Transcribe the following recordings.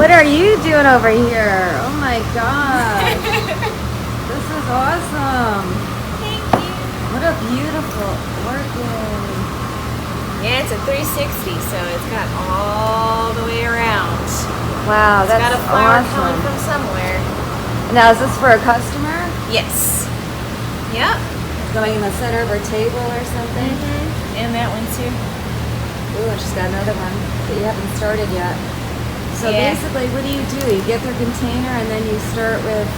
What are you doing over here? Oh my gosh. This is awesome. Thank you. What a beautiful orchid. Yeah, it's a 360, so it's got all the way around. Wow, that's It's got a flower awesome. coming from somewhere. Now, is this for a customer? Yes. Yep. Going in the center of her table or something? And that one too. Ooh, and she's got another one that you haven't started yet. So Yeah. basically, what do? You get their container and then you start with...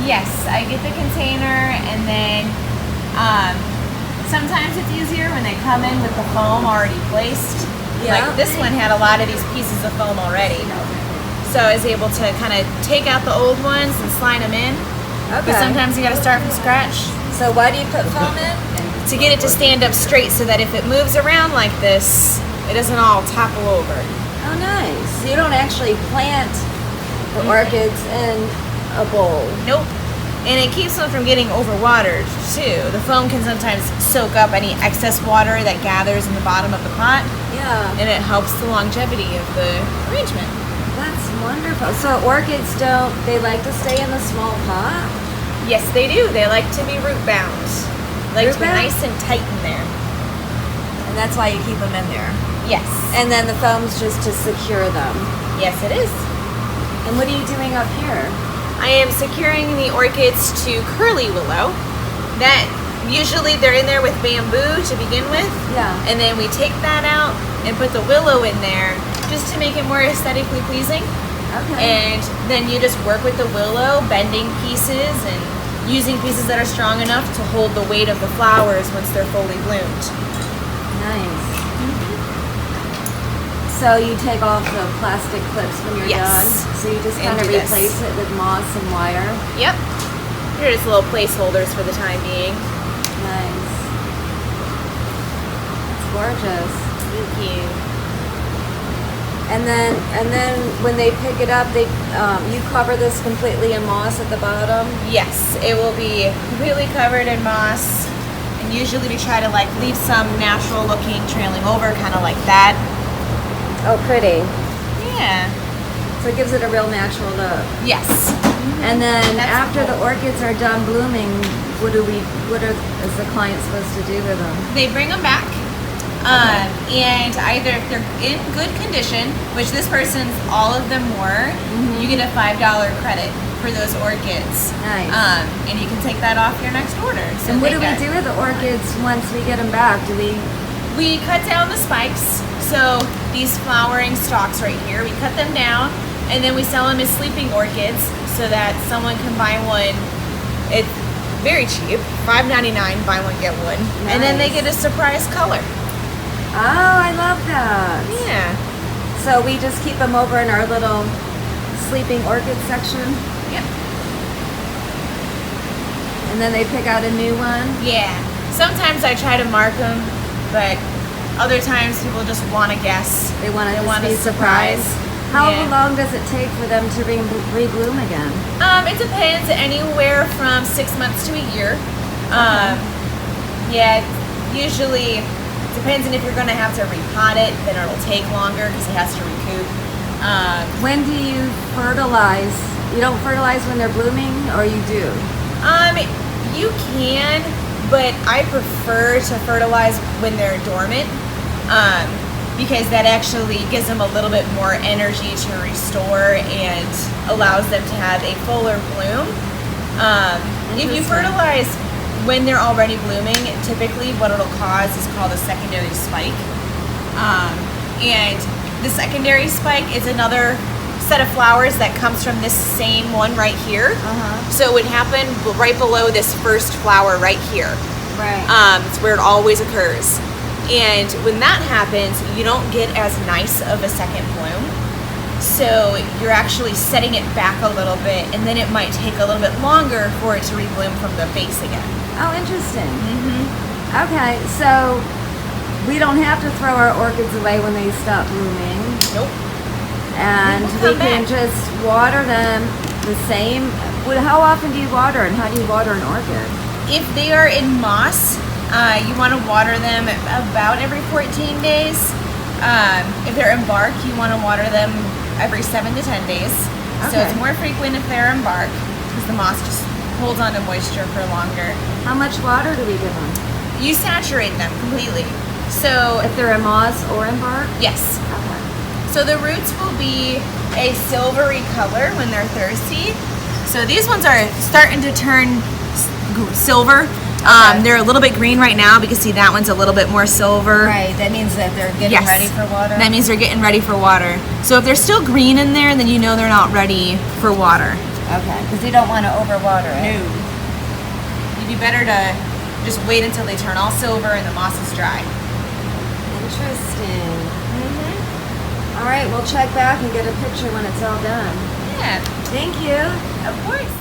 Yes, I get the container, and then sometimes it's easier when they come in with the foam already placed. Yeah. Like this one had a lot of these pieces of foam already. So I was able to kind of take out the old ones and slide them in. Okay. But sometimes you got to start from scratch So why do you put foam in? to get it to stand up straight, so that if it moves around like this, it doesn't all topple over. Oh, nice. So you don't actually plant the orchids in a bowl. Nope. And it keeps them from getting overwatered too. The foam can sometimes soak up any excess water that gathers in the bottom of the pot, Yeah. and it helps the longevity of the arrangement. That's wonderful. So orchids they like to stay in the small pot? Yes, they do. They like to be root bound. Like to be Root bound? nice and tight in there. And that's why you keep them in there. Yes. And then the foam's just to secure them. Yes, it is. And what are you doing up here? I am securing the orchids to curly willow. That usually they're in there with bamboo to begin with. Yeah. And then we take that out and put the willow in there just to make it more aesthetically pleasing. Okay. And then you just work with the willow, bending pieces and using pieces that are strong enough to hold the weight of the flowers once they're fully bloomed. Nice. So you take off the plastic clips when you're Yes. done. So you just And kind of do this. replace it with moss and wire. Yep. They're just little placeholders for the time being. Nice. It's gorgeous. Thank you. And then when they pick it up, you cover this completely in moss at the bottom. Yes, it will be completely covered in moss. And usually we try to like leave some natural looking trailing over, kind of like that. Oh, pretty. Yeah. So it gives it a real natural look. Yes. And then That's after the cool. orchids are done blooming, is the client supposed to do with them? They bring them back. And either if they're in good condition, which this person's all of them were, you get a $5 credit for those orchids. Nice. And you can take that off your next order. So And what they do we got- do with the orchids once we get them back? We cut down the spikes. So these flowering stalks right here, we cut them down, and then we sell them as sleeping orchids so that someone can buy one. It's very cheap, $5.99, buy one, get one. And then they Nice. get a surprise color. Oh, I love that. Yeah. So we just keep them over in our little sleeping orchid section, Yep. and then they pick out a new one. Yeah. Sometimes I try to mark them, but other times people just want to guess. They want to want be a surprised. surprise. How Yeah. long does it take for them to rebloom again? It depends, anywhere from 6 months to a year. Yeah, usually depends on if you're going to have to repot it, then it'll take longer because it has to recoup. When do you fertilize? You don't fertilize when they're blooming, or you do? You can, but I prefer to fertilize when they're dormant. Because that actually gives them a little bit more energy to restore and allows them to have a fuller bloom. If you Interesting. fertilize when they're already blooming, typically what it'll cause is called a secondary spike. And the secondary spike is another set of flowers that comes from this same one right here. So it would happen right below this first flower right here. Right. It's where it always occurs. And when that happens, you don't get as nice of a second bloom. So you're actually setting it back a little bit, and then it might take a little bit longer for it to rebloom from the base again. Oh, interesting. Okay, so we don't have to throw our orchids away when they stop blooming, Nope. and They we will come can back. just water them the same. How often do you water, and how do you water an orchid? If they are in moss, you want to water them about every 14 days. If they're in bark, you want to water them every 7 to 10 days. So Okay. it's more frequent if they're in bark because the moss just holds on to moisture for longer. How much water do we give them? You saturate them completely. So If they're in moss or in bark? yes. Okay. So the roots will be a silvery color when they're thirsty. So these ones are starting to turn silver. They're a little bit green right now because see that one's a little bit more silver. Right, that means that they're getting Yes. ready for water? That means they're getting ready for water. So if they're still green in there, then you know they're not ready for water. Okay, because you don't want to overwater it. You'd be better to just wait until they turn all silver and the moss is dry. Interesting. All right, we'll check back and get a picture when it's all done. Yeah, Thank you. of course.